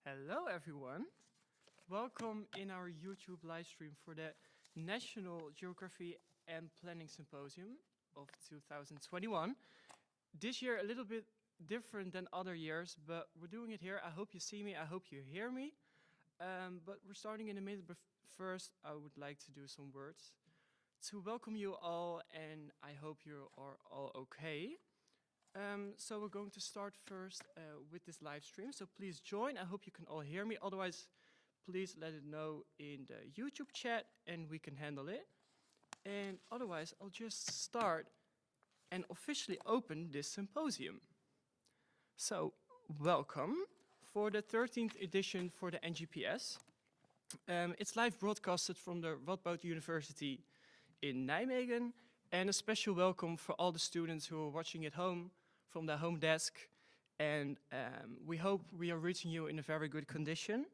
Hello everyone. Welcome in our YouTube live stream for the National Geography and Planning Symposium of 2021. This year a little bit different than other years, but we're doing it here. I hope you see me, I hope you hear me. But we're starting in a minute, but first I would like to do some words to welcome you all, and I hope you are all okay. So we're going to start first with this live stream, so please join. I hope you can all hear me, otherwise please let it know in the YouTube chat and we can handle it. And otherwise I'll just start and officially open this symposium. So welcome for the 13th edition for the NGPS. It's live broadcasted from the Radboud University in Nijmegen, and a special welcome for all the students who are watching at home from their home desk. And we hope we are reaching you in a very good condition.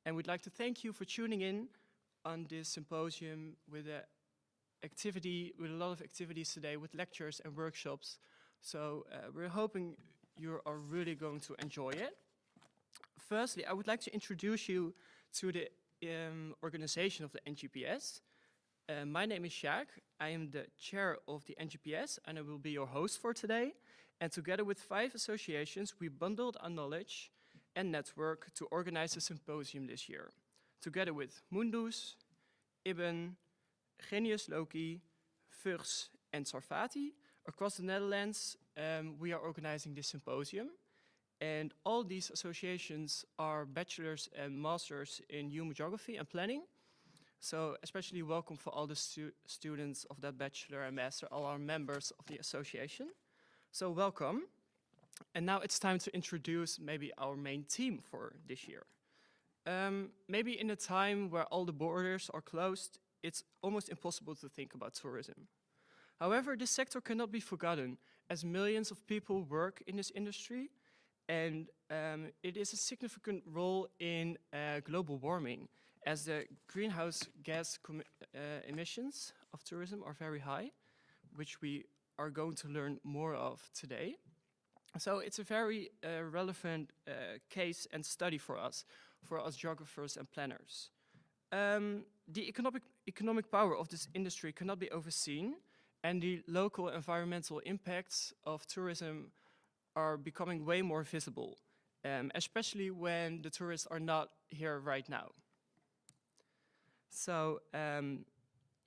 And we'd like to thank you for tuning in on this symposium with a lot of activities today, with lectures and workshops. So we're hoping you are really going to enjoy it. Firstly, I would like to introduce you to the organization of the NGPS. My name is Sjaak. I am the chair of the NGPS and I will be your host for today. And together with 5 associations, we bundled our knowledge and network to organize the symposium this year. Together with Mundus, Ibn, Genius Loki, Vugs and Sarfati, across the Netherlands, we are organizing this symposium. And all these associations are bachelors and masters in human geography and planning. So especially welcome for all the students of that bachelor and master, all our members of the association. So welcome. And now it's time to introduce maybe our main theme for this year. Maybe in a time where all the borders are closed, it's almost impossible to think about tourism. However, this sector cannot be forgotten, as millions of people work in this industry, and it is a significant role in global warming, as the greenhouse gas emissions of tourism are very high, which we are going to learn more of today. So it's a very relevant case and study for us geographers and planners. The economic power of this industry cannot be overseen, and the local environmental impacts of tourism are becoming way more visible, especially when the tourists are not here right now. So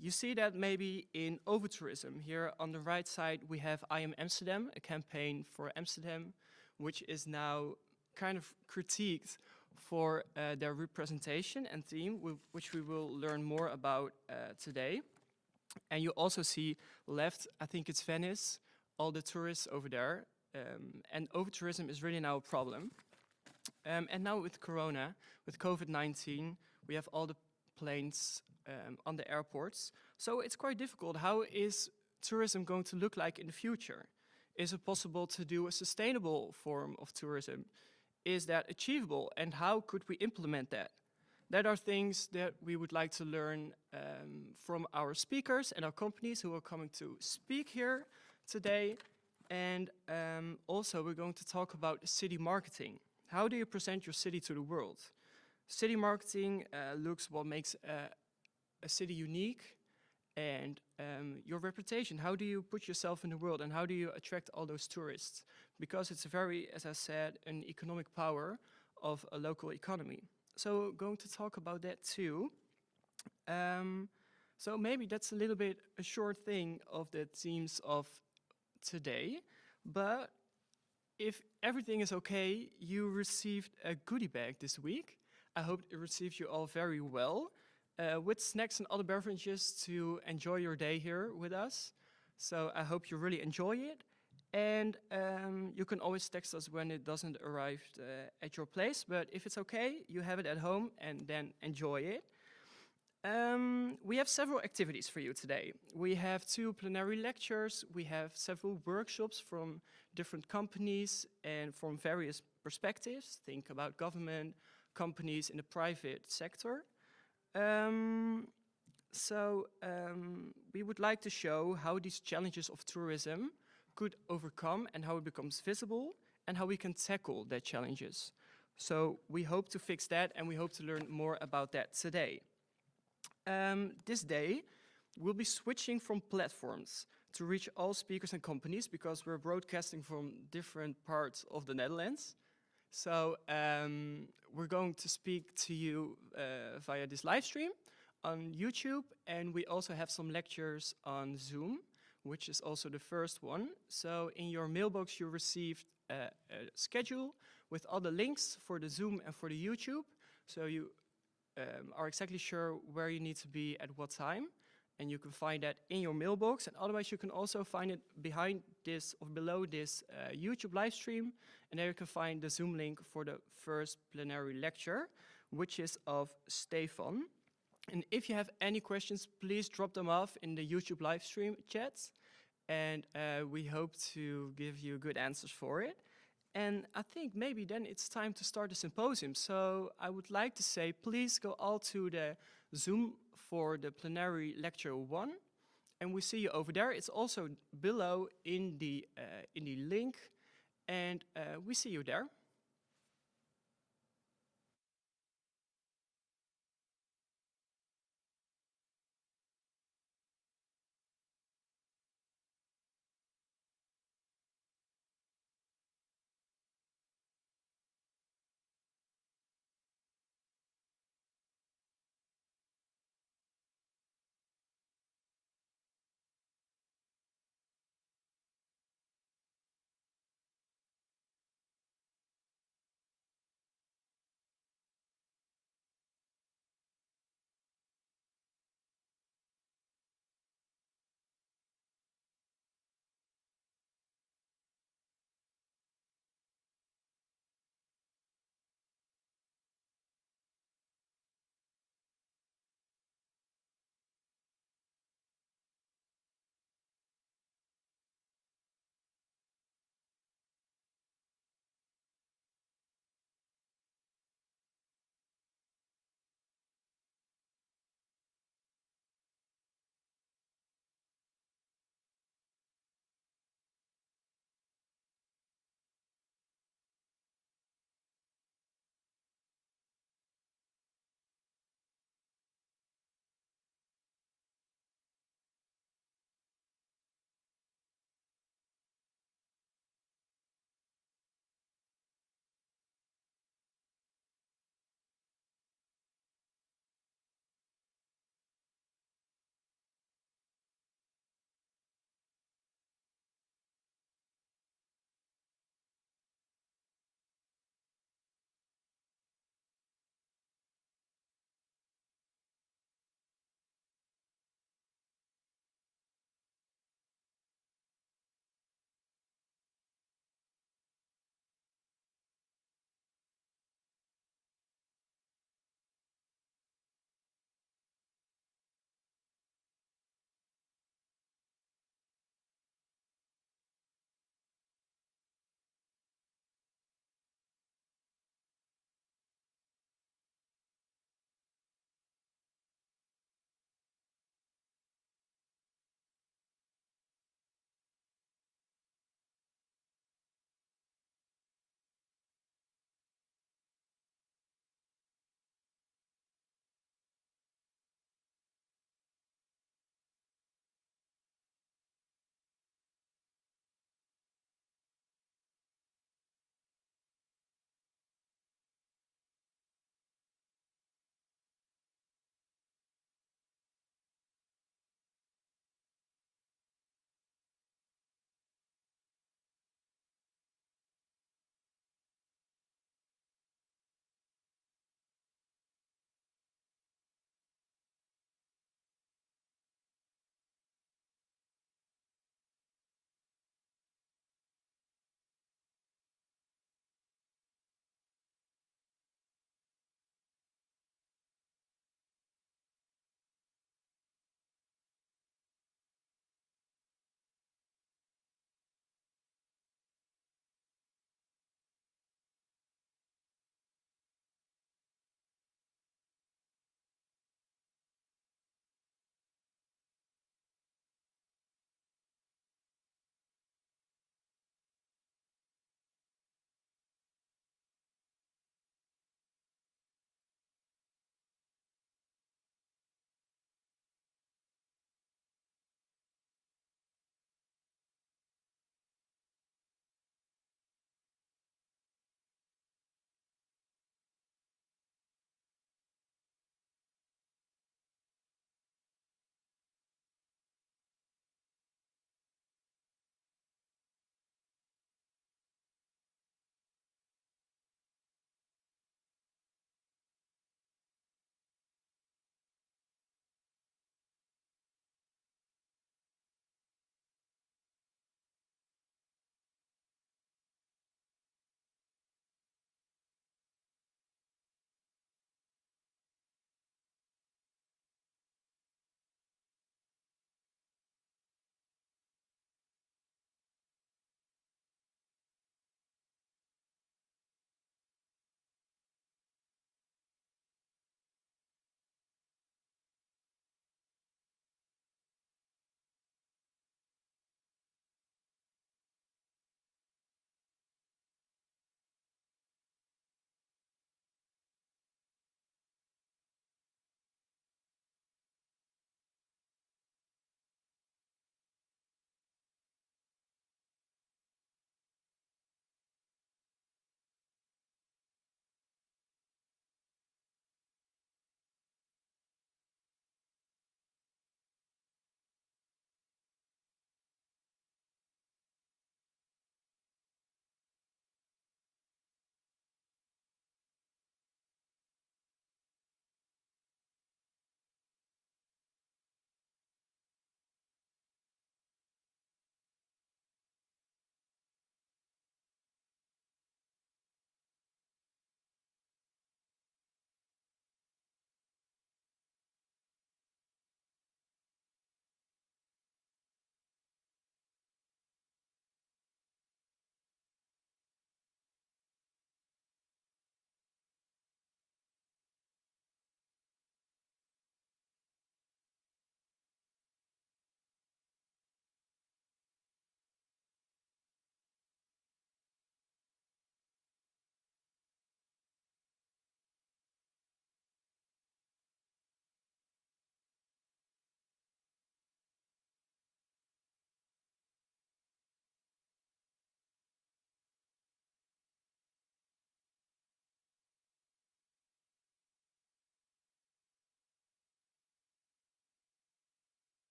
you see that maybe in over-tourism. Here on the right side we have I Am Amsterdam, a campaign for Amsterdam, which is now kind of critiqued for their representation and theme, which we will learn more about today. And you also see left, I think it's Venice, all the tourists over there. And over-tourism is really now a problem. And now with Corona, with COVID-19, we have all the planes on the airports. So it's quite difficult. How is tourism going to look like in the future? Is it possible to do a sustainable form of tourism? Is that achievable? And how could we implement that? That are things that we would like to learn from our speakers and our companies who are coming to speak here today. And also we're going to talk about city marketing. How do you present your city to the world? City marketing looks what makes a city unique, and your reputation. How do you put yourself in the world, and how do you attract all those tourists? Because it's a very, as I said, an economic power of a local economy. So going to talk about that too. So maybe that's a little bit a short thing of the themes of today, but if everything is okay, you received a goodie bag this week. I hope it received you all very well, with snacks and other beverages to enjoy your day here with us. So I hope you really enjoy it. And you can always text us when it doesn't arrive at your place. But if it's okay, you have it at home and then enjoy it. We have several activities for you today. We have 2 plenary lectures. We have several workshops from different companies and from various perspectives. Think about government, companies in the private sector. We would like to show how these challenges of tourism could overcome and how it becomes visible and how we can tackle their challenges. So we hope to fix that, and we hope to learn more about that today. This day, we'll be switching from platforms to reach all speakers and companies because we're broadcasting from different parts of the Netherlands. So we're going to speak to you via this live stream on YouTube, and we also have some lectures on Zoom, which is also the first one. So in your mailbox, you received a schedule with all the links for the Zoom and for the YouTube. So you are exactly sure where you need to be at what time. And you can find that in your mailbox. And otherwise, you can also find it behind this or below this YouTube live stream. And there you can find the Zoom link for the first plenary lecture, which is of Stefan. And if you have any questions, please drop them off in the YouTube live stream chats. And we hope to give you good answers for it. And I think maybe then it's time to start the symposium. So I would like to say, please go all to the Zoom for the plenary lecture 1. And we see you over there. It's also below in the link. And we see you there.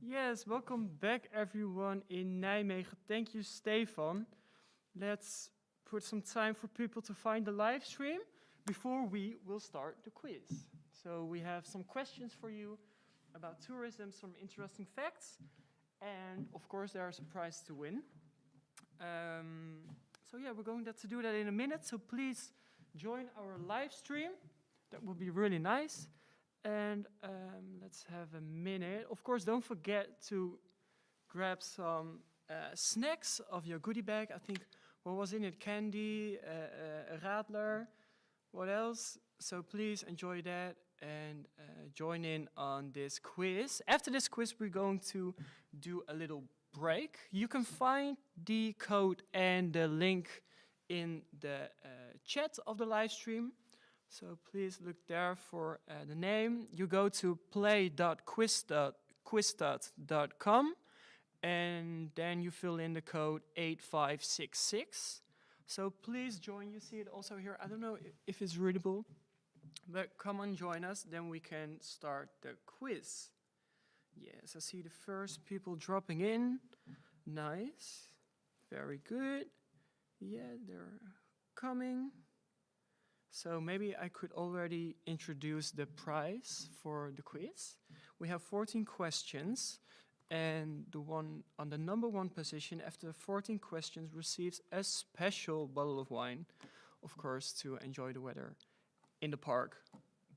Yes, welcome back everyone in Nijmegen. Thank you, Stefan. Let's put some time for people to find the live stream before we will start the quiz. So we have some questions for you about tourism, some interesting facts, and of course there's a prize to win. So yeah, we're going to do that in a minute, so please join our live stream. That would be really nice. And let's have a minute. Of course, don't forget to grab some snacks of your goodie bag. I think, what was in it? Candy, a radler, what else? So please enjoy that and join in on this quiz. After this quiz, we're going to do a little break. You can find the code and the link in the chat of the live stream. So please look there for the name. You go to play.quizstat.com and then you fill in the code 8566. So please join. You see it also here. I don't know if it's readable, but come on, join us. Then we can start the quiz. Yes, I see the first people dropping in. Nice. Very good. Yeah, they're coming. So maybe I could already introduce the prize for the quiz. We have 14 questions, and the one on the number one position after 14 questions receives a special bottle of wine, of course, to enjoy the weather in the park,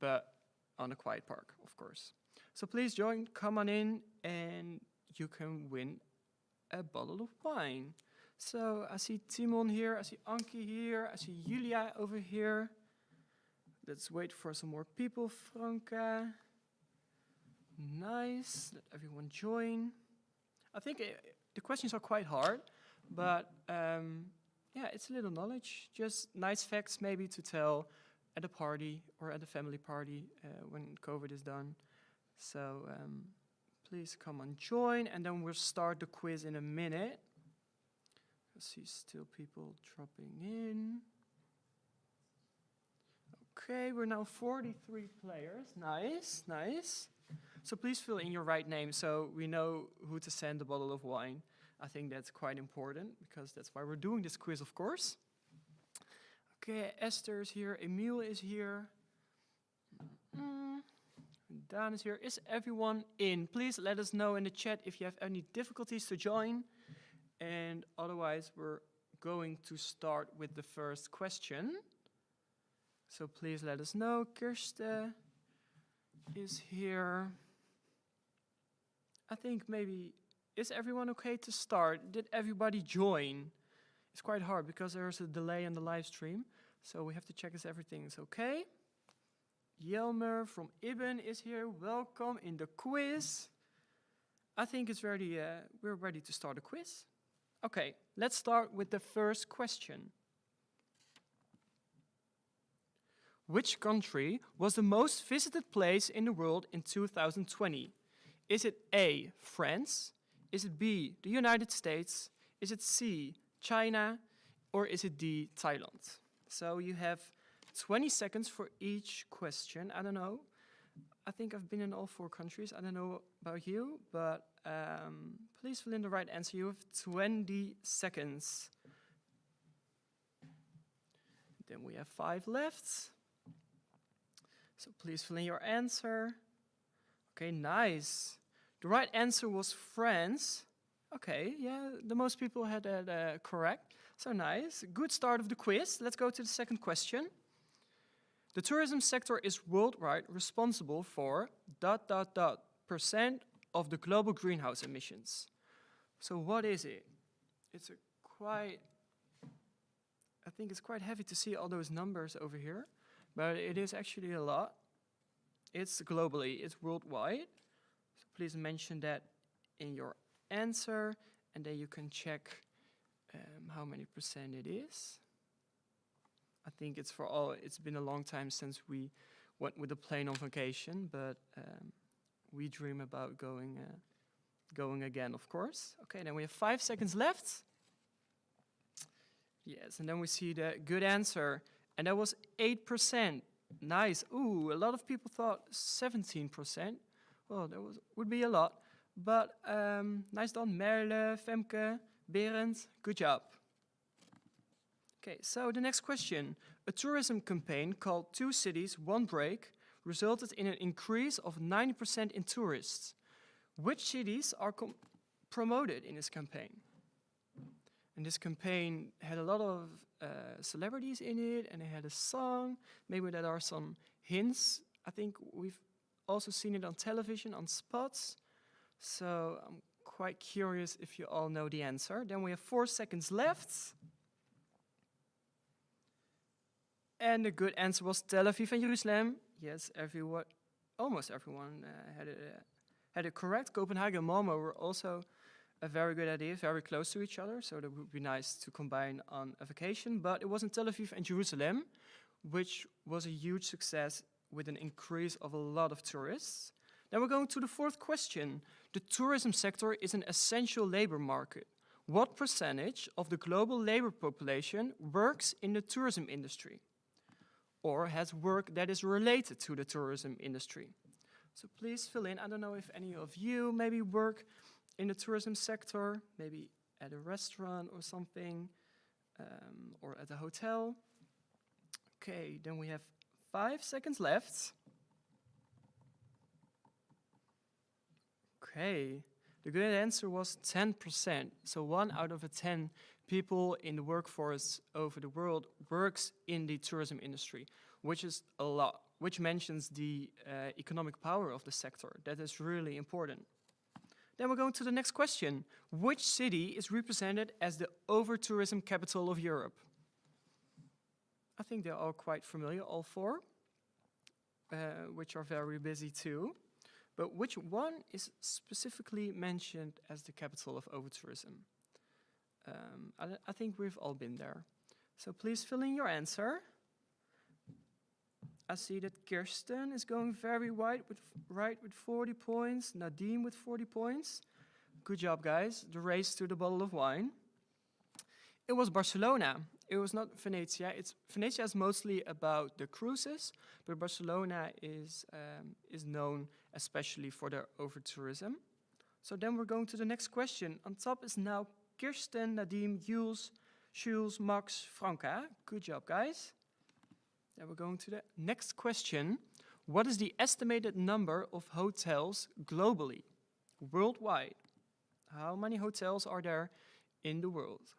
but on a quiet park, of course. So please join, come on in, and you can win a bottle of wine. So I see Timon here, I see Anki here, I see Julia over here. Let's wait for some more people. Franca. Nice. Let everyone join. I think the questions are quite hard, but yeah, it's a little knowledge. Just nice facts maybe to tell at a party or at a family party when COVID is done. So please come and join, and then we'll start the quiz in a minute. I see still people dropping in. Okay, we're now 43 players. Nice, nice. So please fill in your right name so we know who to send the bottle of wine. I think that's quite important because that's why we're doing this quiz, of course. Okay, Esther is here. Emile is here. Dan is here. Is everyone in? Please let us know in the chat if you have any difficulties to join. And otherwise, we're going to start with the first question. So please let us know. Kirsten is here. I think maybe, is everyone okay to start? Did everybody join? It's quite hard because there's a delay in the live stream. So we have to check if everything is okay. Jelmer from Ibn is here. Welcome in the quiz. I think it's ready. We're ready to start a quiz. Okay, let's start with the first question. Which country was the most visited place in the world in 2020? Is it A, France? Is it B, the United States? Is it C, China? Or is it D, Thailand? So you have 20 seconds for each question. I don't know. I think I've been in all 4 countries. I don't know about you, but please fill in the right answer. You have 20 seconds. Then we have 5 left. So please fill in your answer. Okay, nice. The right answer was France. Okay, yeah, the most people had that correct. So nice. Good start of the quiz. Let's go to the second question. The tourism sector is worldwide responsible for ... percent of the global greenhouse emissions. So what is it? It's I think it's quite heavy to see all those numbers over here. But it is actually a lot. It's globally, it's worldwide. So please mention that in your answer, and then you can check how many percent it is. I think it's for all, it's been a long time since we went with a plane on vacation, but we dream about going again, of course. Okay, then we have 5 seconds left. Yes, and then we see the good answer. And that was 8%. Nice. Ooh, a lot of people thought 17%. Well, that would be a lot. But nice done, Merle, Femke, Berend, good job. Okay, so the next question. A tourism campaign called Two Cities, One Break resulted in an increase of 90% in tourists. Which cities are promoted in this campaign? And this campaign had a lot of celebrities in it, and it had a song. Maybe there are some hints. I think we've also seen it on television, on spots. So I'm quite curious if you all know the answer. Then we have 4 seconds left. And the good answer was Tel Aviv and Jerusalem. Yes, almost everyone had it correct. Copenhagen and Malmo were also a very good idea, very close to each other, so that would be nice to combine on a vacation. But it wasn't Tel Aviv and Jerusalem, which was a huge success with an increase of a lot of tourists. Then we're going to the 4th question. The tourism sector is an essential labor market. What percentage of the global labor population works in the tourism industry? Or has work that is related to the tourism industry? So please fill in. I don't know if any of you maybe work in the tourism sector, maybe at a restaurant or something, or at a hotel. Okay, then we have 5 seconds left. Okay, the good answer was 10%. So 1 out of 10 people in the workforce over the world works in the tourism industry, which is a lot, which mentions the economic power of the sector. That is really important. Then we're going to the next question. Which city is represented as the over-tourism capital of Europe? I think they're all quite familiar, all 4, which are very busy too. But which one is specifically mentioned as the capital of over-tourism? I think we've all been there. So please fill in your answer. I see that Kirsten is going very right with 40 points. Nadim with 40 points. Good job, guys. The race to the bottle of wine. It was Barcelona. It was not Venezia. Venezia is mostly about the cruises, but Barcelona is known especially for their over-tourism. So then we're going to the next question. On top is now Kirsten, Nadim, Jules, Max, Franka. Good job, guys. Then we're going to the next question. What is the estimated number of hotels globally, worldwide? How many hotels are there in the world?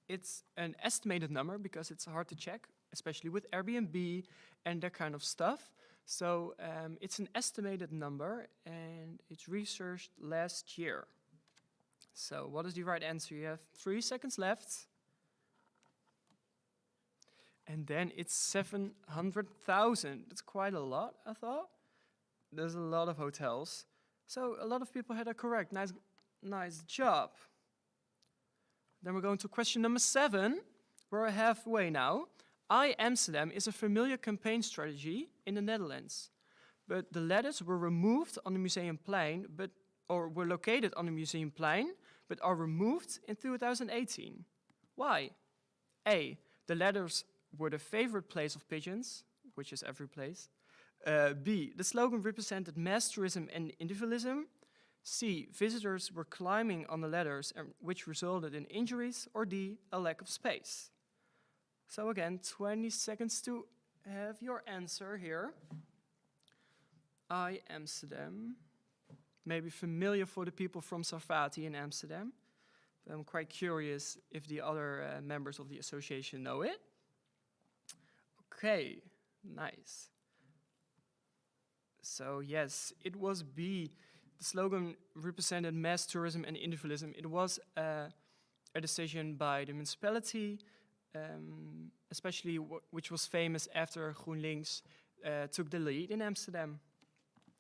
It's an estimated number because it's hard to check, especially with Airbnb and that kind of stuff. So it's an estimated number, and it's researched last year. So what is the right answer? You have 3 seconds left. And then it's 700,000. That's quite a lot, I thought. There's a lot of hotels. So a lot of people had it correct. Nice job. Then we're going to question number 7. We're halfway now. I Amsterdam is a familiar campaign strategy in the Netherlands. But the letters were removed on the Museumplein, or were located on the Museumplein, but are removed in 2018. Why? A, the letters were the favorite place of pigeons, which is every place. B, the slogan represented mass tourism and individualism. C, visitors were climbing on the ladders, which resulted in injuries. Or D, a lack of space. So again, 20 seconds to have your answer here. I Amsterdam. Maybe familiar for the people from Sarfati in Amsterdam. But I'm quite curious if the other members of the association know it. Okay, nice. So yes, it was B. The slogan represented mass tourism and individualism. It was a decision by the municipality, especially which was famous after GroenLinks took the lead in Amsterdam.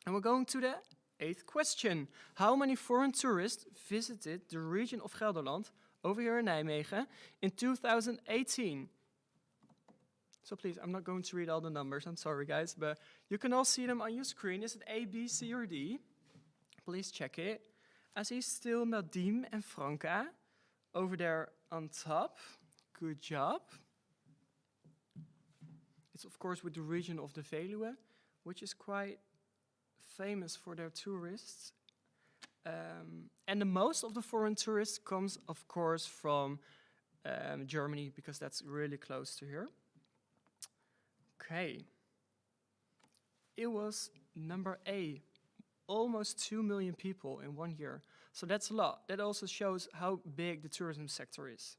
And we're going to the 8th question. How many foreign tourists visited the region of Gelderland, over here in Nijmegen, in 2018? So please, I'm not going to read all the numbers, I'm sorry guys, but you can all see them on your screen. Is it A, B, C, or D? Please check it. I see still Nadim and Franka over there on top. Good job. It's of course with the region of the Veluwe, which is quite famous for their tourists. And the most of the foreign tourists comes, of course, from Germany, because that's really close to here. Okay. It was number A, almost 2 million people in 1 year. So that's a lot. That also shows how big the tourism sector is.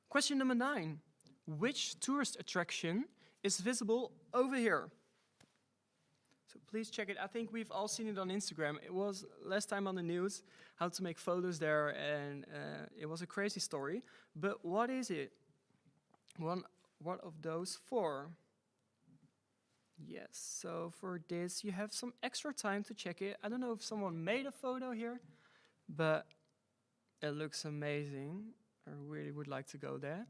Question number 9. Which tourist attraction is visible over here? So please check it. I think we've all seen it on Instagram. It was last time on the news, how to make photos there, and it was a crazy story. But what is it? What of those 4? Yes, so for this you have some extra time to check it. I don't know if someone made a photo here, but it looks amazing. I really would like to go there.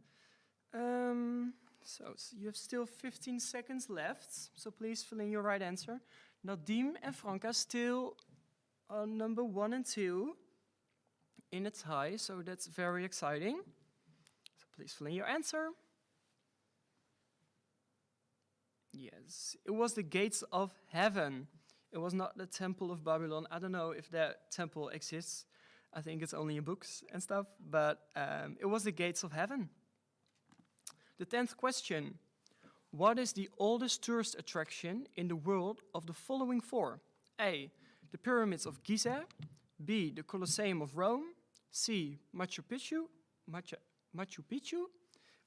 So you have still 15 seconds left, so please fill in your right answer. Nadim and Franca still on number 1 and 2 in a tie, so that's very exciting. So please fill in your answer. Yes, it was the gates of heaven. It was not the Temple of Babylon. I don't know if that temple exists. I think it's only in books and stuff, but it was the gates of heaven. The 10th question. What is the oldest tourist attraction in the world of the following 4? A, the pyramids of Giza. B, the Colosseum of Rome. C, Machu Picchu.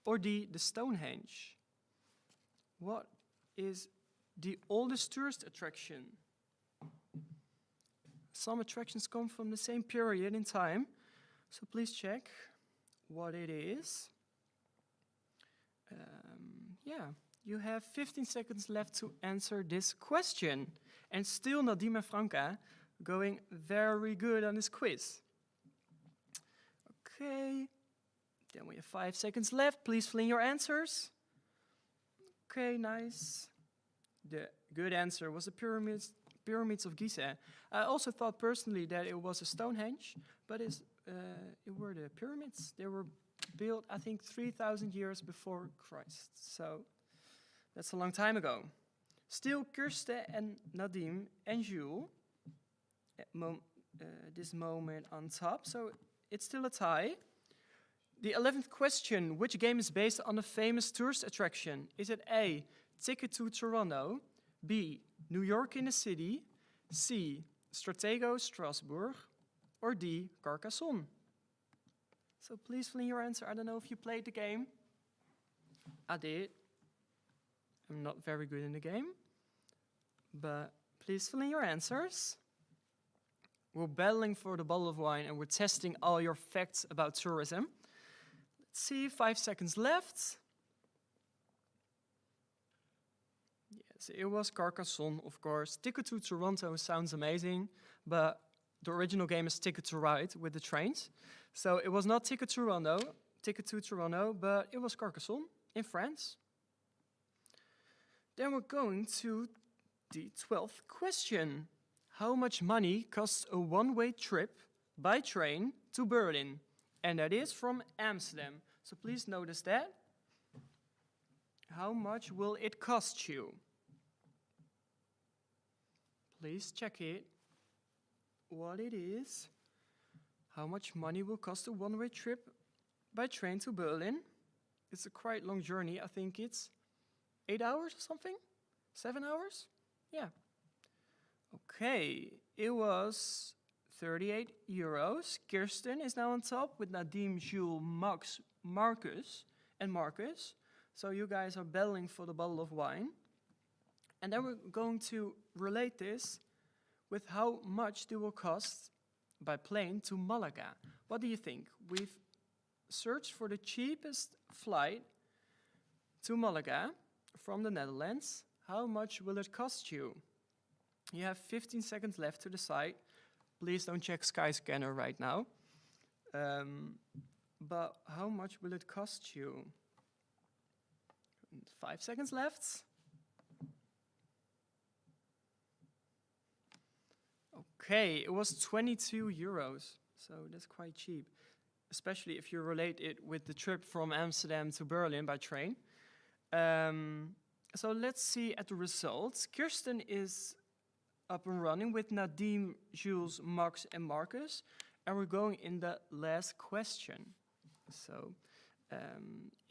Or D, the Stonehenge. What is the oldest tourist attraction? Some attractions come from the same period in time, so please check what it is. Yeah, you have 15 seconds left to answer this question. And still Nadim and Franca going very good on this quiz. Okay, then we have 5 seconds left. Please fill in your answers. Okay, nice. The good answer was the pyramids of Giza. I also thought personally that it was a Stonehenge, but it were the pyramids. They were built, I think, 3,000 years before Christ. So that's a long time ago. Still Kirsten and Nadim and Jules at this moment on top. So it's still a tie. The 11th question, which game is based on a famous tourist attraction? Is it A, Ticket to Toronto, B, New York in the City, C, Stratego Strasbourg, or D, Carcassonne? So please fill in your answer. I don't know if you played the game. I did. I'm not very good in the game, but please fill in your answers. We're battling for the bottle of wine and we're testing all your facts about tourism. Let's see, 5 seconds left. Yes, it was Carcassonne, of course. Ticket to Toronto sounds amazing, but the original game is Ticket to Ride with the trains. So it was not Ticket to Toronto, but it was Carcassonne in France. Then we're going to the 12th question. How much money costs a one-way trip by train to Berlin? And that is from Amsterdam. So please notice that. How much will it cost you? Please check it. What it is. How much money will cost a one-way trip by train to Berlin? It's a quite long journey. I think it's 8 hours or something? 7 hours? Yeah. Okay, it was 38 euros. Kirsten is now on top with Nadim, Jules, Max, Marcus. So you guys are battling for the bottle of wine. And then we're going to relate this with how much it will cost by plane to Malaga. What do you think? We've searched for the cheapest flight to Malaga from the Netherlands. How much will it cost you? You have 15 seconds left to decide. Please don't check Skyscanner right now. But how much will it cost you? 5 seconds left. Okay, it was 22 euros, so that's quite cheap, especially if you relate it with the trip from Amsterdam to Berlin by train. So let's see at the results. Kirsten is up and running with Nadim, Jules, Max, and Marcus. And we're going in the last question. So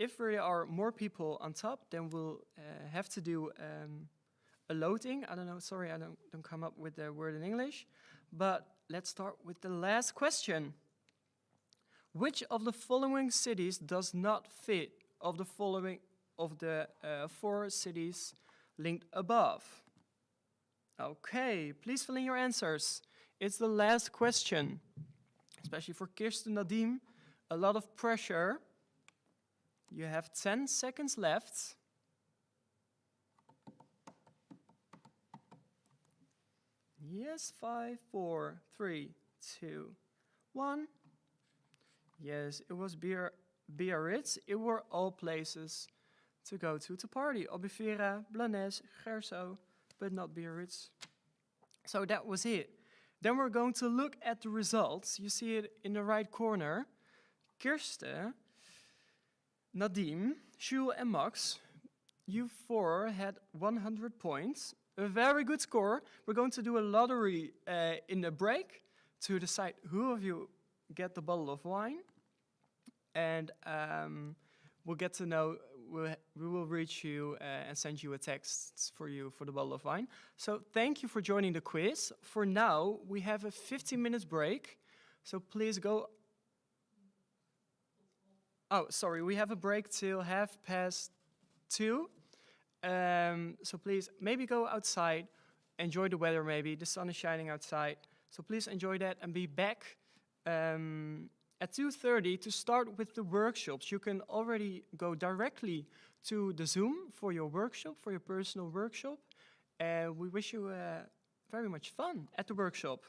if there are more people on top, then we'll have to do a loading. I don't know, sorry, I don't come up with the word in English. But let's start with the last question. Which of the following cities does not fit of the following of the 4 cities linked above? Okay, please fill in your answers. It's the last question, especially for Kirsten, Nadim. A lot of pressure. You have 10 seconds left. Yes, 5, 4, 3, 2, 1. Yes, it was Biarritz. It were all places to go to party. Albufeira, Blanes, Gerso, but not Biarritz. So that was it. Then we're going to look at the results. You see it in the right corner. Kirsten, Nadim, Jules, and Max, you 4 had 100 points. A very good score. We're going to do a lottery in the break to decide who of you get the bottle of wine. And we'll get to know, we will reach you and send you a text for you for the bottle of wine. So thank you for joining the quiz. For now, we have a 15-minute break. So please go. Oh, sorry, we have a break till 2:30. So please, maybe go outside, enjoy the weather maybe. The sun is shining outside. So please enjoy that and be back at 2:30 to start with the workshops. You can already go directly to the Zoom for your workshop, for your personal workshop. And we wish you very much fun at the workshop.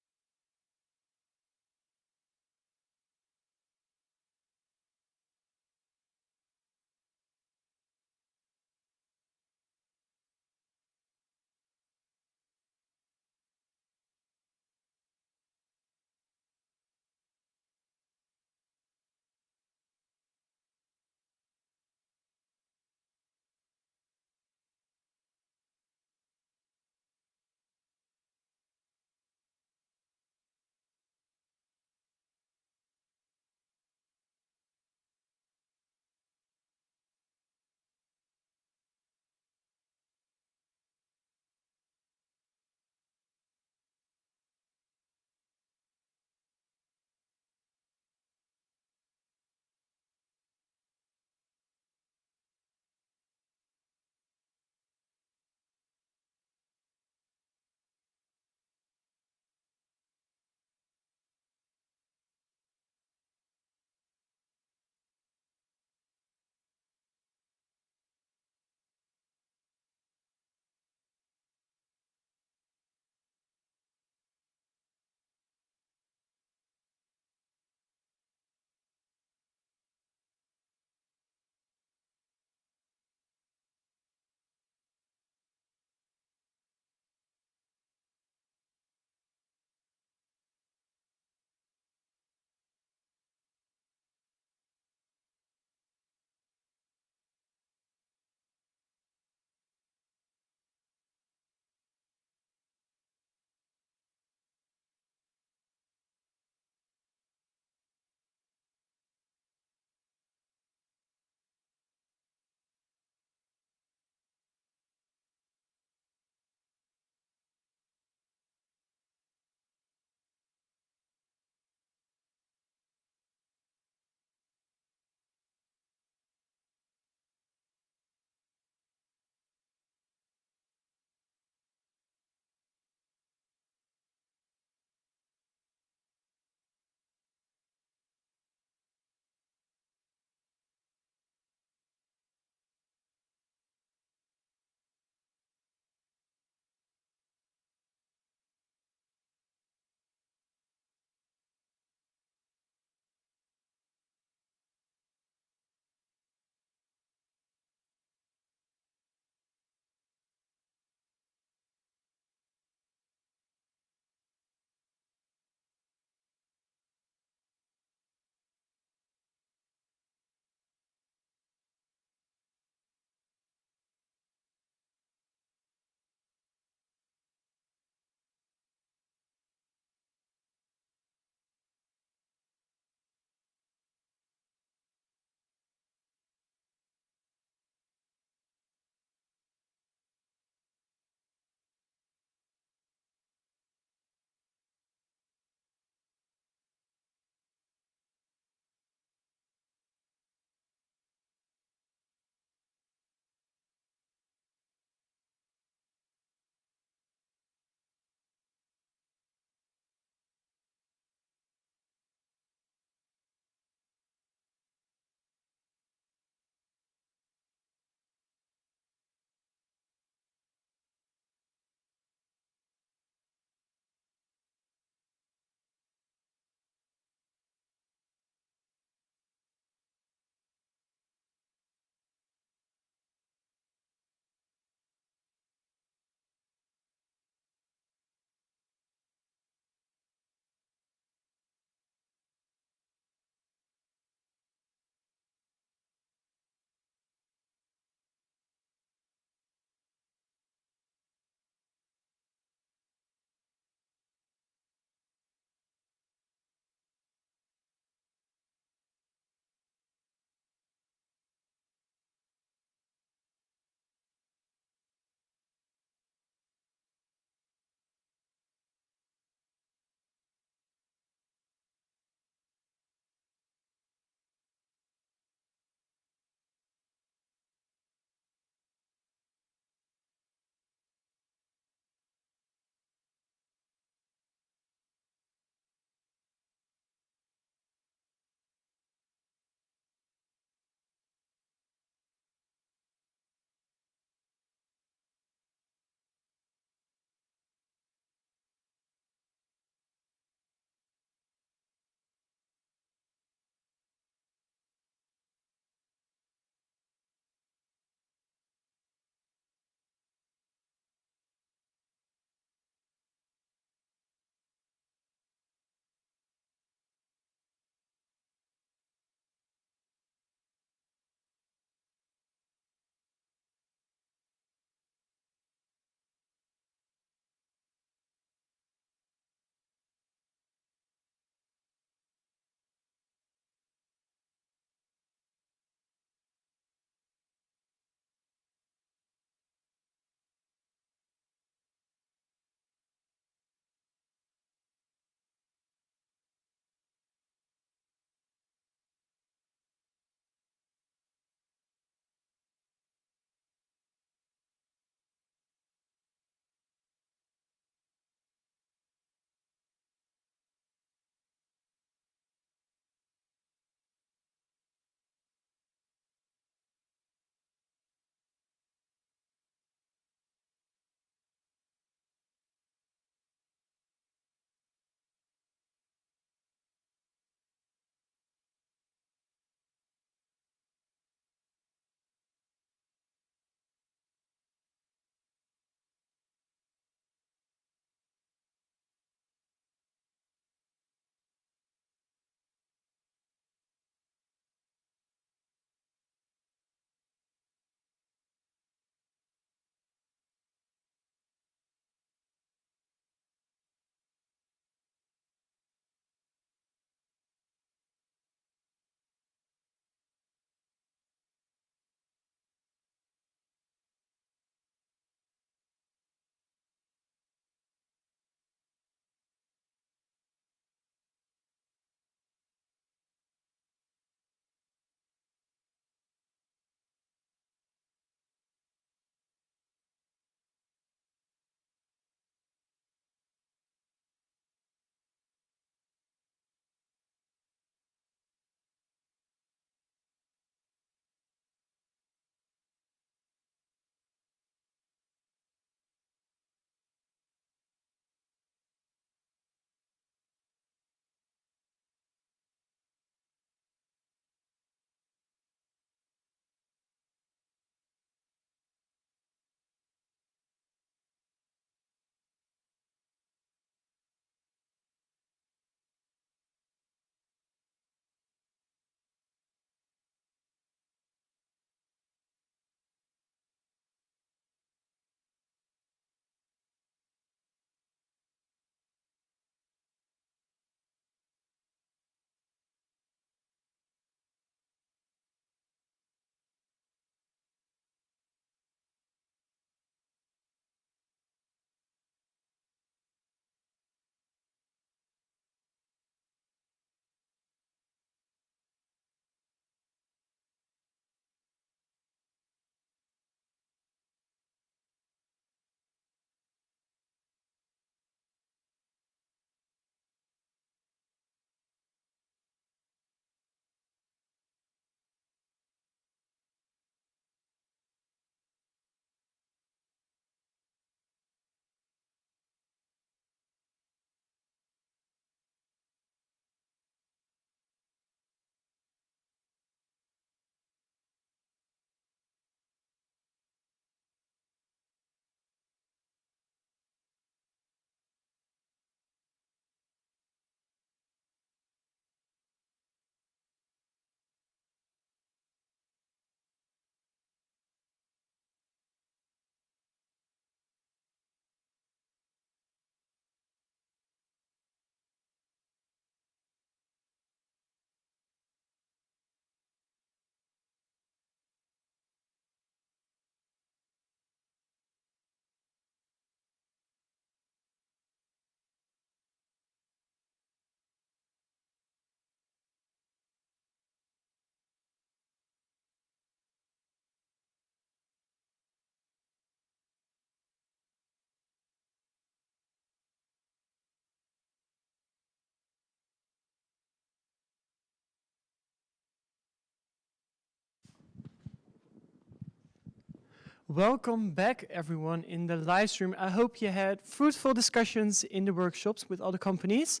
Welcome back, everyone, in the live stream. I hope you had fruitful discussions in the workshops with other companies.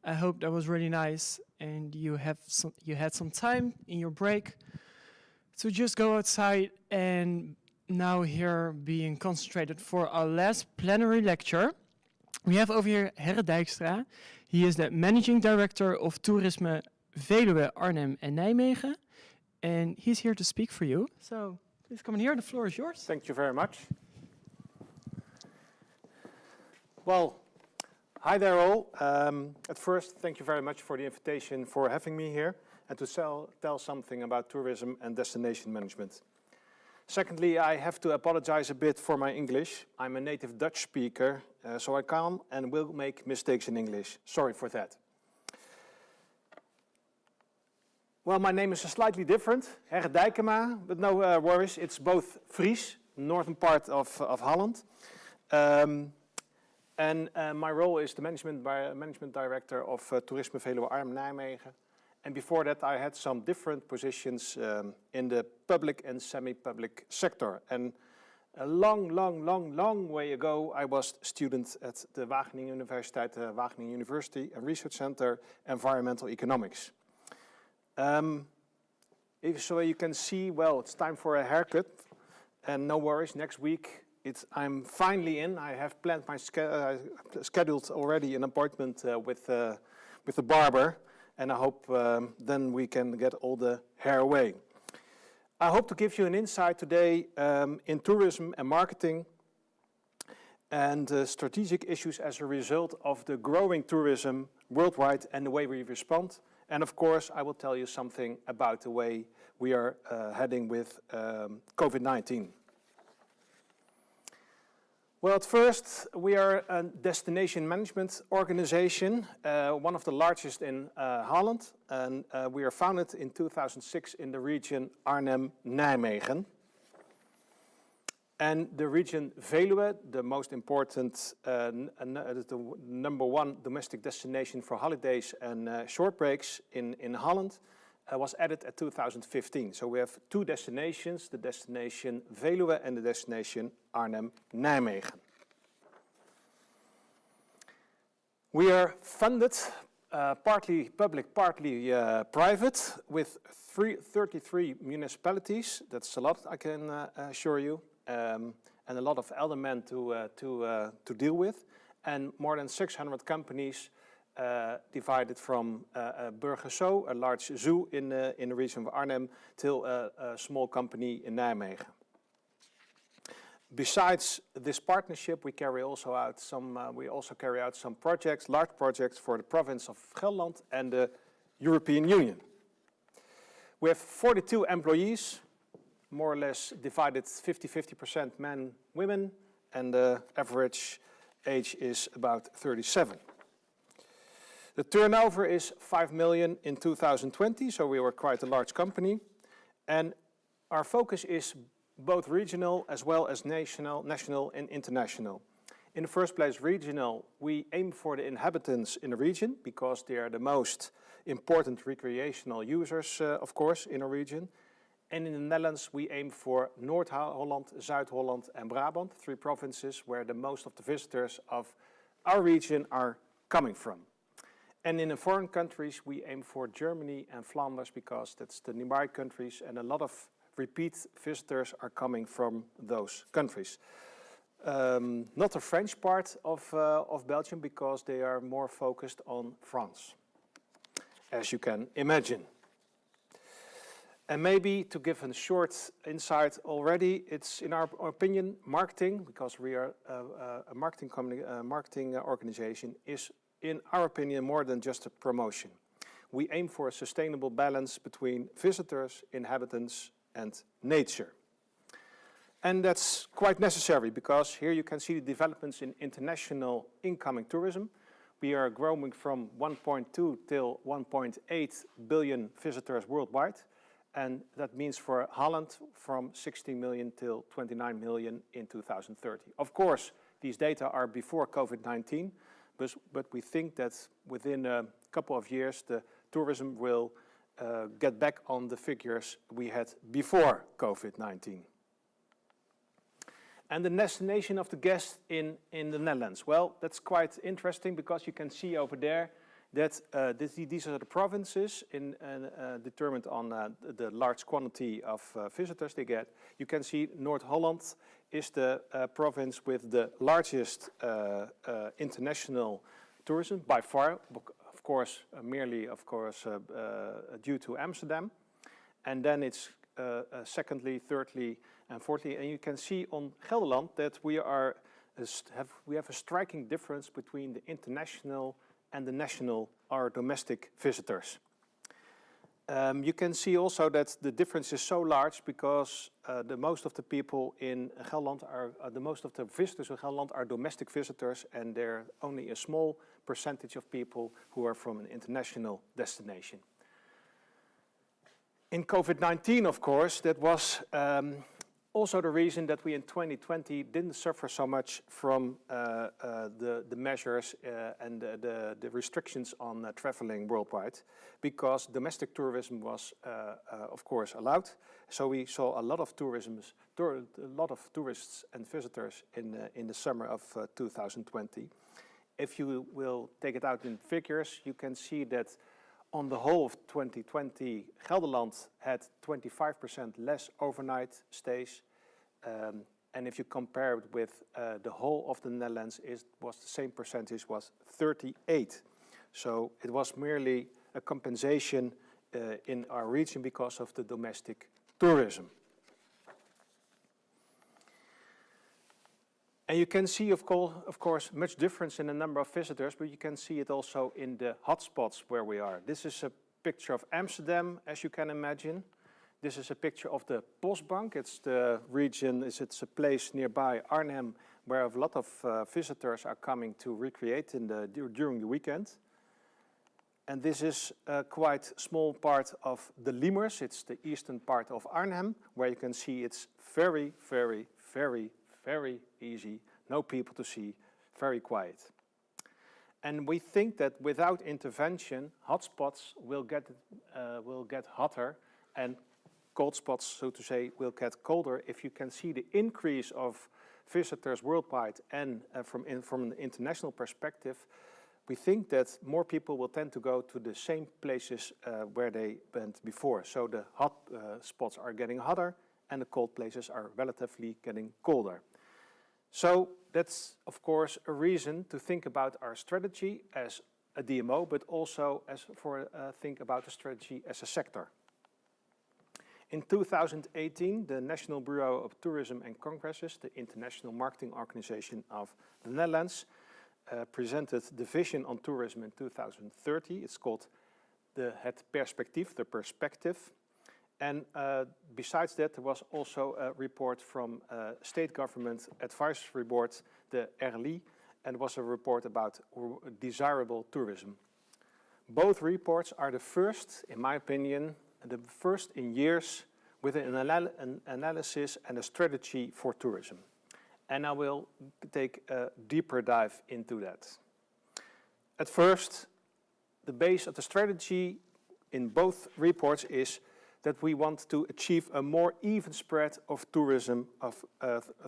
I hope that was really nice, and you had some time in your break to just go outside and now here being concentrated for our last plenary lecture. We have over here Herre Dijkstra. He is the Managing Director of Toerisme Veluwe, Arnhem en Nijmegen. And he's here to speak for you. So please come in here, the floor is yours. Thank you very much. Well, hi there all. At first, thank you very much for the invitation for having me here and to tell something about tourism and destination management. Secondly, I have to apologize a bit for my English. I'm a native Dutch speaker, so I can and will make mistakes in English. Sorry for that. Well, my name is slightly different, Herre Dijkema, but no worries. It's both Fries, northern part of Holland. My role is the management director of Toerisme Veluwe Arnhem Nijmegen. And before that, I had some different positions in the public and semi-public sector. And a long way ago, I was student at the Wageningen Universiteit, Wageningen University and Research Center, Environmental Economics. So you can see, well, it's time for a haircut. And no worries, next week I'm finally in. I have planned my scheduled already an appointment with the barber. And I hope then we can get all the hair away. I hope to give you an insight today in tourism and marketing and strategic issues as a result of the growing tourism worldwide and the way we respond. And of course, I will tell you something about the way we are heading with COVID-19. Well, at first, we are a destination management organization, one of the largest in Holland, and we are founded in 2006 in the region Arnhem-Nijmegen. And the region Veluwe, the most important, the number one domestic destination for holidays and short breaks in Holland, was added at 2015. So we have two destinations, the destination Veluwe and the destination Arnhem-Nijmegen. We are funded, partly public, partly private, with 33 municipalities. That's a lot, I can assure you, and a lot of elements to deal with, and more than 600 companies divided from a burger zoo, a large zoo in the region of Arnhem, till a small company in Nijmegen. Besides this partnership, we also carry out some projects, large projects for the province of Gelderland and the European Union. We have 42 employees, more or less divided 50% men, women, and the average age is about 37. The turnover is 5 million in 2020, so we were quite a large company. And our focus is both regional as well as national and international. In the first place, regional, we aim for the inhabitants in the region because they are the most important recreational users, of course, in a region. And in the Netherlands, we aim for Noord-Holland, Zuid-Holland and Brabant, 3 provinces where the most of the visitors of our region are coming from. And in the foreign countries, we aim for Germany and Flanders because that's the nearby countries, and a lot of repeat visitors are coming from those countries. Not the French part of Belgium because they are more focused on France, as you can imagine. And maybe to give a short insight already, it's in our opinion, marketing, because we are a marketing organization, is in our opinion more than just a promotion. We aim for a sustainable balance between visitors, inhabitants, and nature. And that's quite necessary because here you can see the developments in international incoming tourism. We are growing from 1.2 till 1.8 billion visitors worldwide. And that means for Holland from 16 million till 29 million in 2030. Of course, these data are before COVID-19, but we think that within a couple of years, the tourism will get back on the figures we had before COVID-19. And the destination of the guest in the Netherlands. Well, that's quite interesting because you can see over there that these are the provinces determined on the large quantity of visitors they get. You can see Noord-Holland is the province with the largest international tourism by far, of course, merely due to Amsterdam. And then it's secondly, thirdly, and fourthly. And you can see on Gelderland that we have a striking difference between the international and the national, our domestic visitors. You can see also that the difference is so large because most of the people in Gelderland most of the visitors in Gelderland are domestic visitors, and there are only a small percentage of people who are from an international destination. In COVID-19, of course, that was also the reason that we in 2020 didn't suffer so much from the measures and the restrictions on traveling worldwide, because domestic tourism was, of course, allowed. So we saw a lot of tourists and visitors in the summer of 2020. If you will take it out in figures, you can see that on the whole of 2020, Gelderland had 25% less overnight stays. And if you compare it with the whole of the Netherlands, the same percentage was 38. So it was merely a compensation in our region because of the domestic tourism. And you can see, of course, much difference in the number of visitors, but you can see it also in the hotspots where we are. This is a picture of Amsterdam, as you can imagine. This is a picture of the Bosbank. It's the region, it's a place nearby Arnhem where a lot of visitors are coming to recreate during the weekend. And this is a quite small part of the Liemers. It's the eastern part of Arnhem, where you can see it's very, very, very, very easy, no people to see, very quiet. And we think that without intervention, hotspots will get hotter, and cold spots, so to say, will get colder. If you can see the increase of visitors worldwide and from an international perspective, we think that more people will tend to go to the same places where they went before. So the hot spots are getting hotter, and the cold places are relatively getting colder. So that's, of course, a reason to think about our strategy as a DMO, but also think about the strategy as a sector. In 2018, the National Bureau of Tourism and Congresses, the international marketing organization of the Netherlands, presented the vision on tourism in 2030. It's called het perspectief, the perspective. And besides that, there was also a report from State Government Advisory Board, the RLI, and was a report about desirable tourism. Both reports are the first, in my opinion, the first in years with an analysis and a strategy for tourism. And I will take a deeper dive into that. At first, the base of the strategy in both reports is that we want to achieve a more even spread of tourism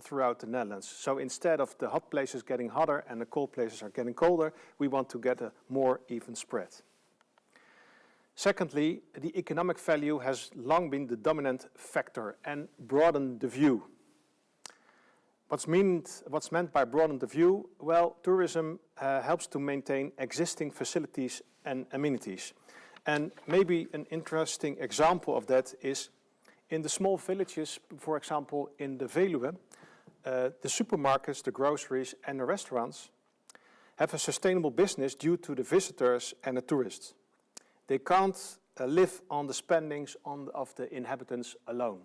throughout the Netherlands. So instead of the hot places getting hotter and the cold places are getting colder, we want to get a more even spread. Secondly, the economic value has long been the dominant factor and broadened the view. What's meant by broaden the view? Well, tourism helps to maintain existing facilities and amenities. And maybe an interesting example of that is in the small villages, for example, in the Veluwe, the supermarkets, the groceries and the restaurants have a sustainable business due to the visitors and the tourists. They can't live on the spendings of the inhabitants alone.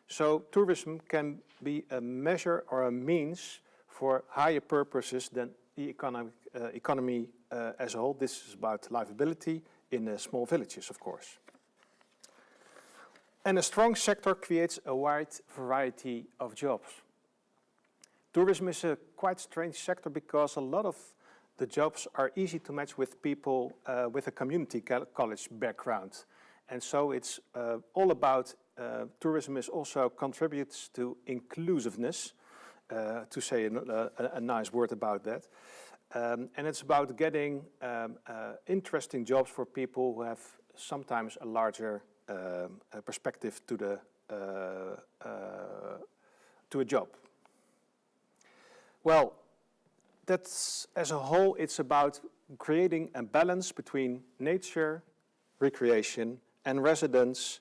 So tourism can be a measure or a means for higher purposes than the economy as a whole. This is about livability in small villages, of course. And a strong sector creates a wide variety of jobs. Tourism is a quite strange sector because a lot of the jobs are easy to match with people with a community college background. And so it's all about tourism is also contributes to inclusiveness. to say a nice word about that. And it's about getting interesting jobs for people who have sometimes a larger perspective to a job. Well, that's as a whole, it's about creating a balance between nature, recreation, and residents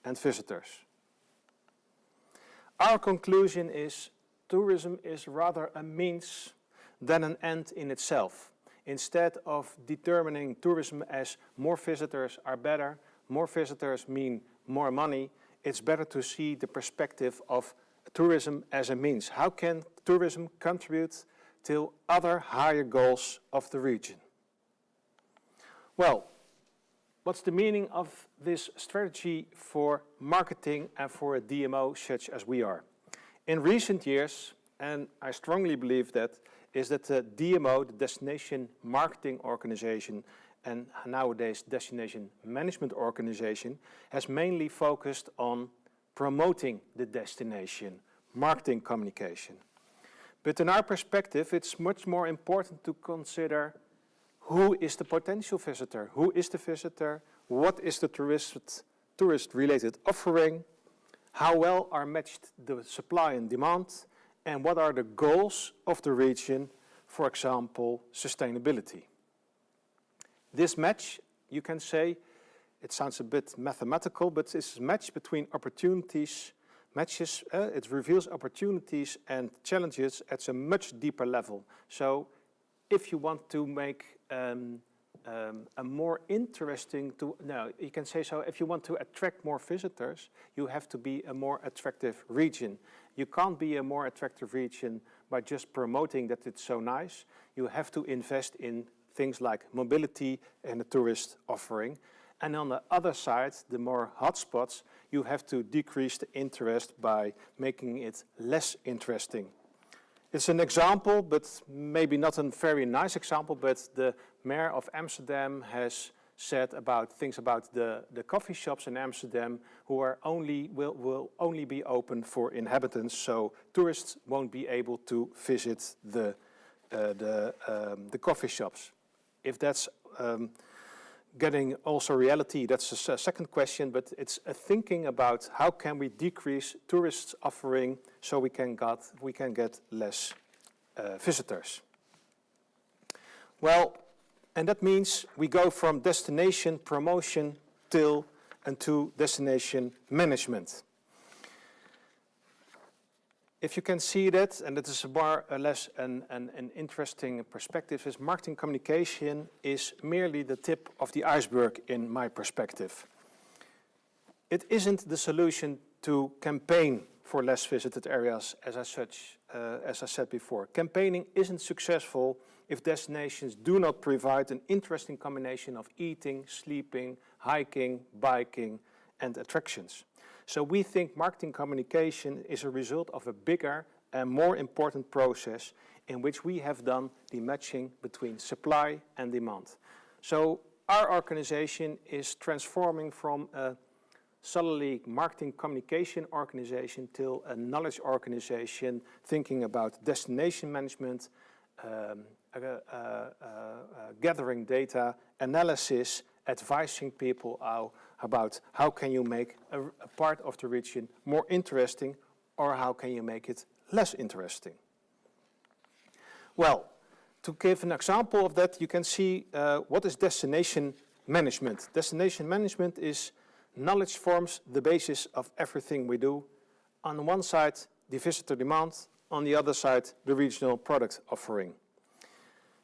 and visitors. Our conclusion is tourism is rather a means than an end in itself. Instead of determining tourism as more visitors are better, more visitors mean more money, it's better to see the perspective of tourism as a means. How can tourism contribute to other higher goals of the region? Well, what's the meaning of this strategy for marketing and for a DMO such as we are? In recent years, and I strongly believe that, is that the DMO, the Destination Marketing Organization, and nowadays Destination Management Organization, has mainly focused on promoting the destination, marketing communication. But in our perspective, it's much more important to consider who is the potential visitor, who is the visitor, what is the tourist-related offering, how well are matched the supply and demand, and what are the goals of the region, for example, sustainability. This match, you can say, it sounds a bit mathematical, but it's a match between opportunities, it reveals opportunities and challenges at a much deeper level. So if you want to make a more interesting, you can say so, if you want to attract more visitors, you have to be a more attractive region. You can't be a more attractive region by just promoting that it's so nice. You have to invest in things like mobility and a tourist offering. And on the other side, the more hotspots, you have to decrease the interest by making it less interesting. It's an example, but maybe not a very nice example, but the mayor of Amsterdam has said about things about the coffee shops in Amsterdam who are will only be open for inhabitants, so tourists won't be able to visit the coffee shops. If that's getting also reality, that's a second question, but it's a thinking about how can we decrease tourists' offering so we can get less visitors. Well, and that means we go from destination promotion to destination management. If you can see that, and that is more or less an interesting perspective, is marketing communication is merely the tip of the iceberg in my perspective. It isn't the solution to campaign for less visited areas as I said before. Campaigning isn't successful if destinations do not provide an interesting combination of eating, sleeping, hiking, biking, and attractions. So we think marketing communication is a result of a bigger and more important process in which we have done the matching between supply and demand. So our organization is transforming from a solely marketing communication organization to a knowledge organization thinking about destination management, gathering data, analysis, advising people about how can you make a part of the region more interesting or how can you make it less interesting. Well, to give an example of that, you can see what is destination management. Destination management is knowledge forms the basis of everything we do. On one side, the visitor demand, on the other side, the regional product offering.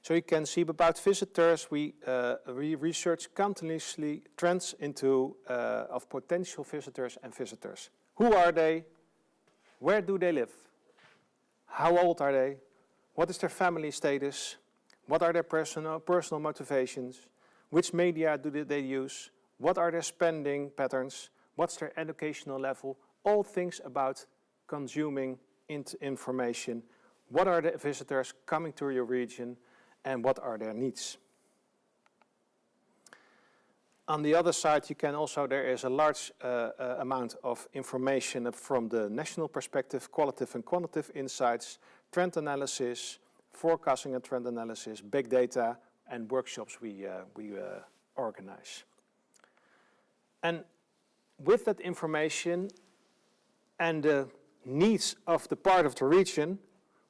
So you can see about visitors, we research continuously trends of potential visitors and visitors. Who are they? Where do they live? How old are they? What is their family status? What are their personal motivations? Which media do they use? What are their spending patterns? What's their educational level? All things about consuming information. What are the visitors coming to your region? And what are their needs? On the other side, you can also, there is a large amount of information from the national perspective, qualitative and quantitative insights, trend analysis, forecasting and trend analysis, big data, and workshops we organize. And with that information and the needs of the part of the region,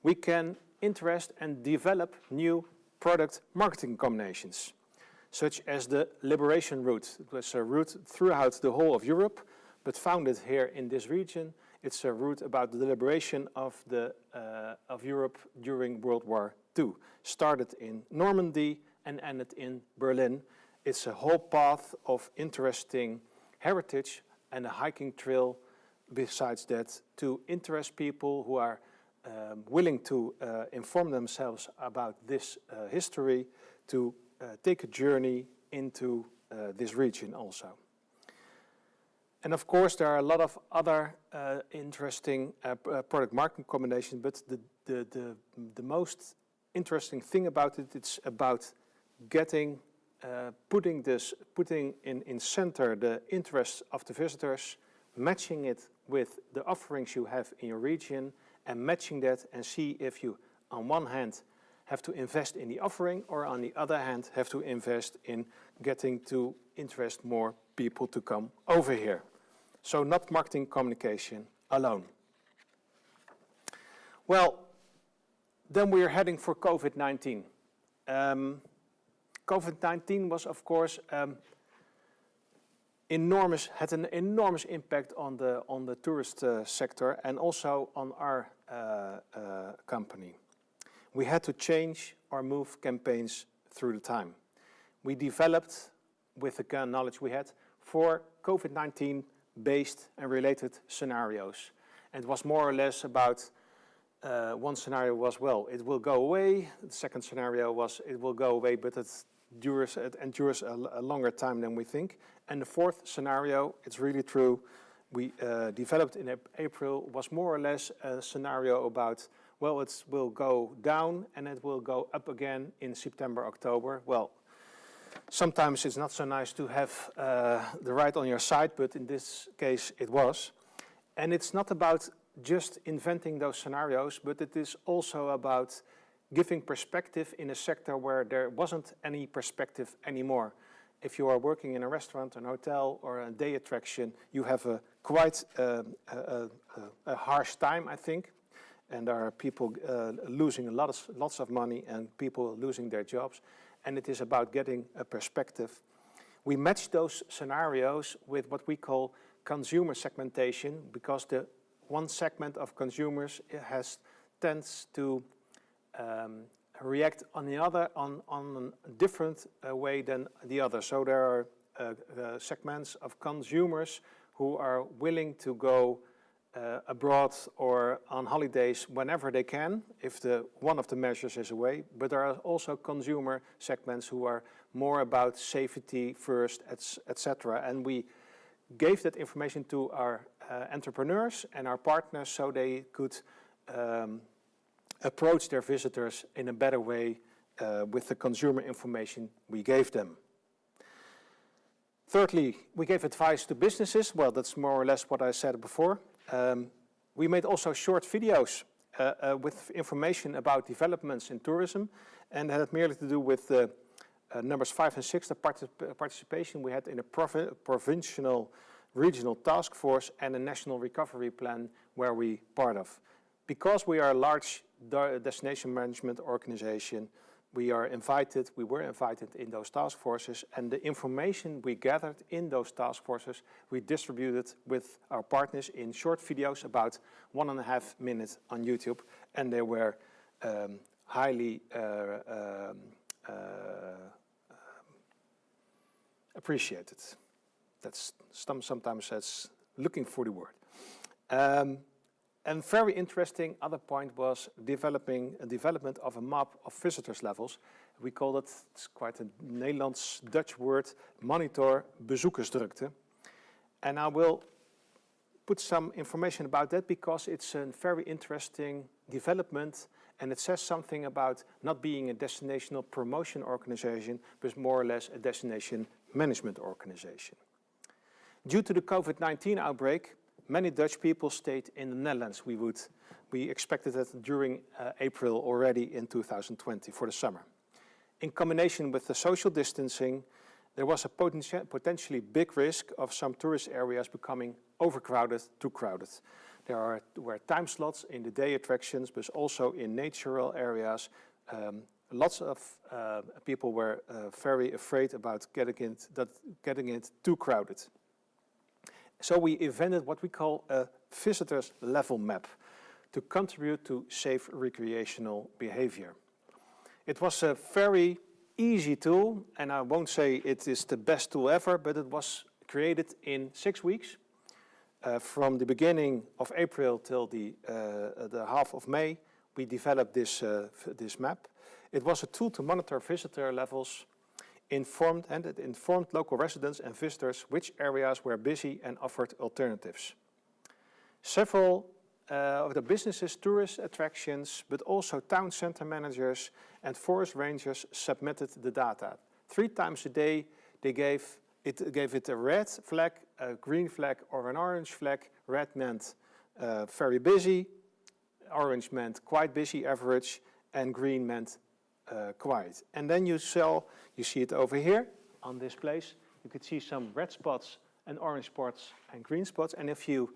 we can interest and develop new product marketing combinations, such as the Liberation route. It was a route throughout the whole of Europe, but founded here in this region. It's a route about the liberation of Europe during World War II. Started in Normandy and ended in Berlin. It's a whole path of interesting heritage and a hiking trail besides that to interest people who are willing to inform themselves about this history, to take a journey into this region also. And of course, there are a lot of other interesting product marketing combinations, but the most interesting thing about it, it's about getting, putting in center the interests of the visitors, matching it with the offerings you have in your region, and matching that and see if you, on one hand, have to invest in the offering, or on the other hand, have to invest in getting to interest more people to come over here. So not marketing communication alone. Well, then we are heading for COVID-19. COVID-19 was, of course, had an enormous impact on the tourist sector and also on our company. We had to change or move campaigns through the time. We developed, with the knowledge we had, 4 COVID-19 based and related scenarios. And it was more or less about, one scenario was, well, it will go away. The second scenario was, it will go away, but it endures a longer time than we think. And the fourth scenario, it's really true, we developed in April, was more or less a scenario about, well, it will go down and it will go up again in September, October. Well, sometimes it's not so nice to have the right on your side, but in this case it was. And it's not about just inventing those scenarios, but it is also about giving perspective in a sector where there wasn't any perspective anymore. If you are working in a restaurant, an hotel, or a day attraction, you have a quite a harsh time, I think. And there are people losing lots of money and people losing their jobs. And it is about getting a perspective. We match those scenarios with what we call consumer segmentation, because the one segment of consumers tends to react on a different way than the other. So there are segments of consumers who are willing to go abroad or on holidays whenever they can, if one of the measures is away. But there are also consumer segments who are more about safety first, etc. And we gave that information to our entrepreneurs and our partners so they could approach their visitors in a better way with the consumer information we gave them. Thirdly, we gave advice to businesses. Well, that's more or less what I said before. We made also short videos with information about developments in tourism, and it had merely to do with numbers 5 and 6, the participation we had in a provincial regional task force and a national recovery plan where we part of. Because we are a large destination management organization, we were invited in those task forces, and the information we gathered in those task forces, we distributed with our partners in short videos, about 1.5 minutes on YouTube, and they were highly appreciated. That's sometimes that's looking for the word. And very interesting other point was development of a map of visitors levels. We call it, it's quite a Nederlands-Dutch word, monitor bezoekersdrukte. And I will put some information about that because it's a very interesting development, and it says something about not being a destinational promotion organization, but more or less a destination management organization. Due to the COVID-19 outbreak, many Dutch people stayed in the Netherlands. We expected that during April already in 2020 for the summer. In combination with the social distancing, there was a potentially big risk of some tourist areas becoming overcrowded, too crowded. There were time slots in the day attractions, but also in natural areas. Lots of people were very afraid about getting it too crowded. So we invented what we call a visitors level map to contribute to safe recreational behavior. It was a very easy tool, and I won't say it is the best tool ever, but it was created in 6 weeks. From the beginning of April till the half of May, we developed this map. It was a tool to monitor visitor levels, it informed local residents and visitors which areas were busy and offered alternatives. Several of the businesses, tourist attractions, but also town center managers and forest rangers submitted the data. 3 times a day they gave it a red flag, a green flag or an orange flag. Red meant very busy, orange meant quite busy average, and green meant quiet. And then you see it over here on this place. You could see some red spots and orange spots and green spots. And if you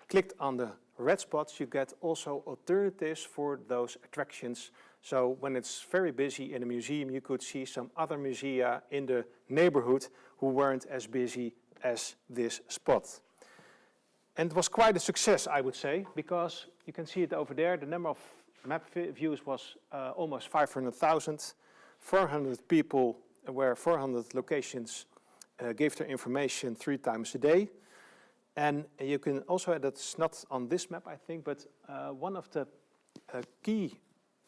clicked on the red spots, you get also alternatives for those attractions. So when it's very busy in a museum, you could see some other musea in the neighborhood who weren't as busy as this spot. And it was quite a success, I would say, because you can see it over there. The number of map views was almost 500,000. 400 people, 400 locations gave their information 3 times a day. And you can also, that's not on this map, I think, but one of the key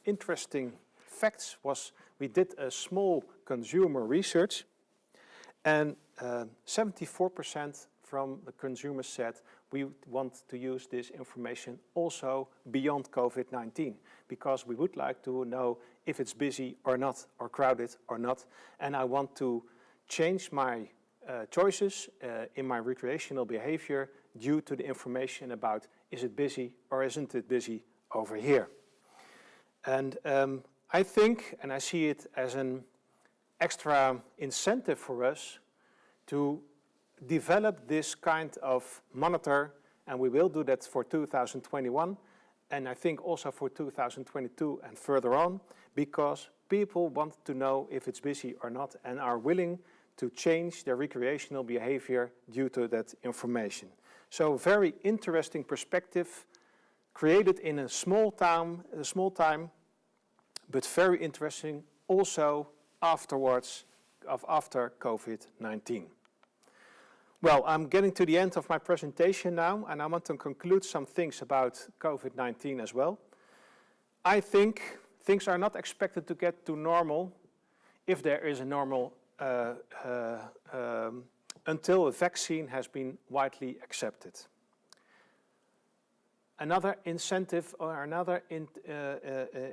interesting facts was we did a small consumer research, and 74% from the consumers said we want to use this information also beyond COVID-19, because we would like to know if it's busy or not, or crowded or not, and I want to change my choices in my recreational behavior due to the information about is it busy or isn't it busy over here. And I think, and I see it as an extra incentive for us to develop this kind of monitor, and we will do that for 2021, and I think also for 2022 and further on, because people want to know if it's busy or not and are willing to change their recreational behavior due to that information. So very interesting perspective, created in a small time, but very interesting also afterwards, after COVID-19. Well, I'm getting to the end of my presentation now, and I want to conclude some things about COVID-19 as well. I think things are not expected to get to normal, if there is a normal, until a vaccine has been widely accepted. Another incentive or another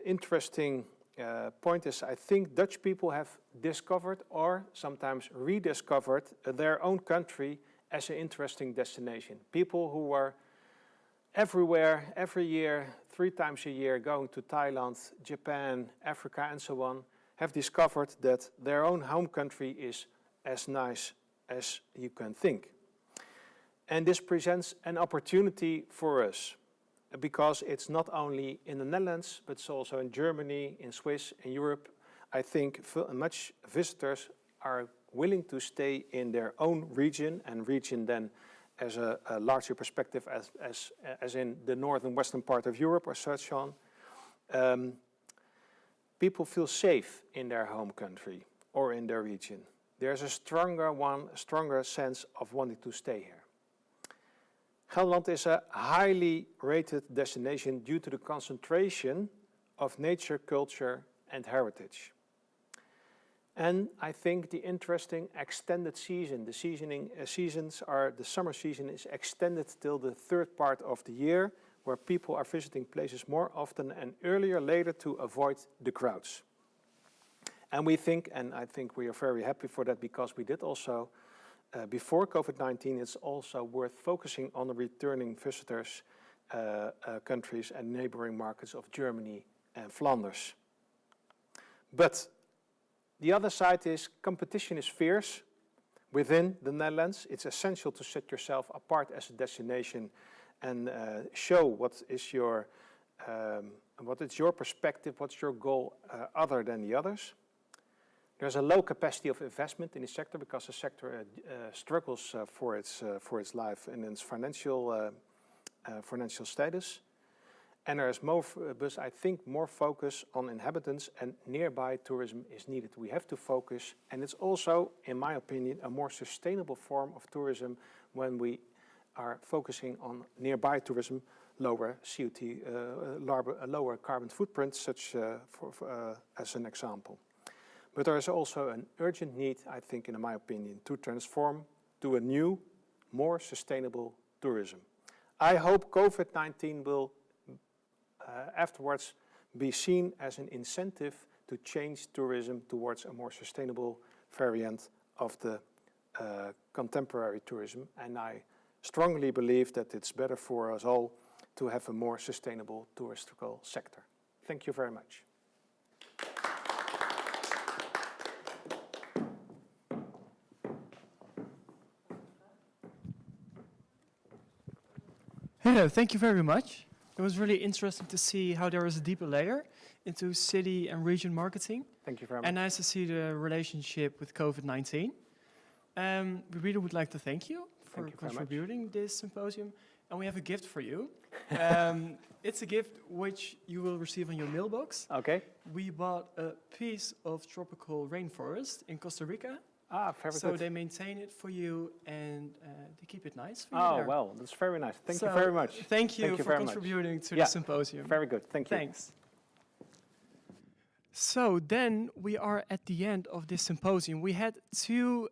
interesting point is I think Dutch people have discovered or sometimes rediscovered their own country as an interesting destination. People who were everywhere, every year, 3 times a year, going to Thailand, Japan, Africa and so on, have discovered that their own home country is as nice as you can think. And this presents an opportunity for us, because it's not only in the Netherlands, but it's also in Germany, in Swiss, in Europe. I think much visitors are willing to stay in their own region, and region then as a larger perspective as in the northern western part of Europe or such on. People feel safe in their home country or in their region. There's a stronger sense of wanting to stay here. Gelderland is a highly rated destination due to the concentration of nature, culture and heritage. And I think the interesting extended season, the summer season is extended till the 3rd part of the year, where people are visiting places more often and later to avoid the crowds. And we think, and I think we are very happy for that, because we did also, before COVID-19, it's also worth focusing on the returning visitors countries and neighboring markets of Germany and Flanders. But the other side is competition is fierce within the Netherlands. It's essential to set yourself apart as a destination and show what is your perspective, what's your goal other than the others. There's a low capacity of investment in the sector because the sector struggles for its life and its financial status. And there is I think more focus on inhabitants, and nearby tourism is needed. We have to focus, and it's also, in my opinion, a more sustainable form of tourism when we are focusing on nearby tourism, lower CO2, lower carbon footprint, such as an example. But there is also an urgent need, I think, in my opinion, to transform to a new, more sustainable tourism. I hope COVID-19 will afterwards be seen as an incentive to change tourism towards a more sustainable variant of the contemporary tourism. And I strongly believe that it's better for us all to have a more sustainable touristical sector. Thank you very much. Hello, thank you very much. It was really interesting to see how there is a deeper layer into city and region marketing. Thank you very much. And nice to see the relationship with COVID-19. We really would like to thank you for contributing this symposium. And we have a gift for you. It's a gift which you will receive on your mailbox. Okay. We bought a piece of tropical rainforest in Costa Rica. Ah, very good. So they maintain it for you and they keep it nice for you. Oh, there. well, that's very nice. Thank you very much. Thank you for contributing to the symposium. Very good. Thank you. Thanks. So then we are at the end of this symposium. We had 2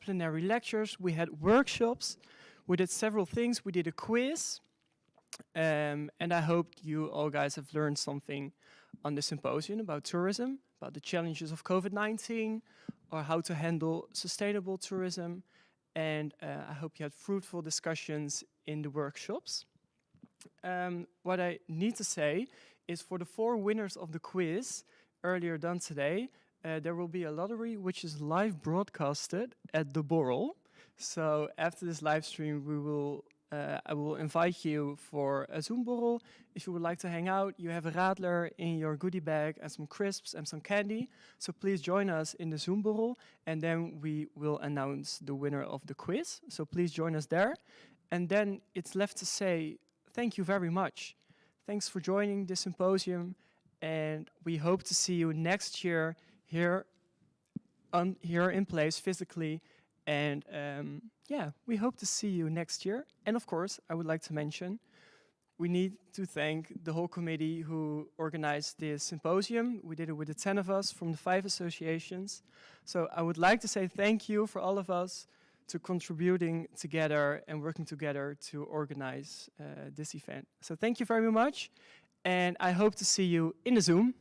plenary lectures. We had workshops. We did several things. We did a quiz. And I hope you all guys have learned something on the symposium about tourism, about the challenges of COVID-19, or how to handle sustainable tourism. And I hope you had fruitful discussions in the workshops. What I need to say is for the 4 winners of the quiz, earlier done today, there will be a lottery which is live broadcasted at the Borrel. So after this live stream, I will invite you for a Zoom borrel. If you would like to hang out, you have a radler in your goodie bag and some crisps and some candy. So please join us in the Zoom borrel, and then we will announce the winner of the quiz. So please join us there. And then it's left to say thank you very much. Thanks for joining this symposium, and we hope to see you next year here in place physically. And we hope to see you next year. And of course, I would like to mention, we need to thank the whole committee who organized this symposium. We did it with the 10 of us from the 5 associations. So I would like to say thank you for all of us to contributing together and working together to organize this event. So thank you very much. And I hope to see you in the Zoom.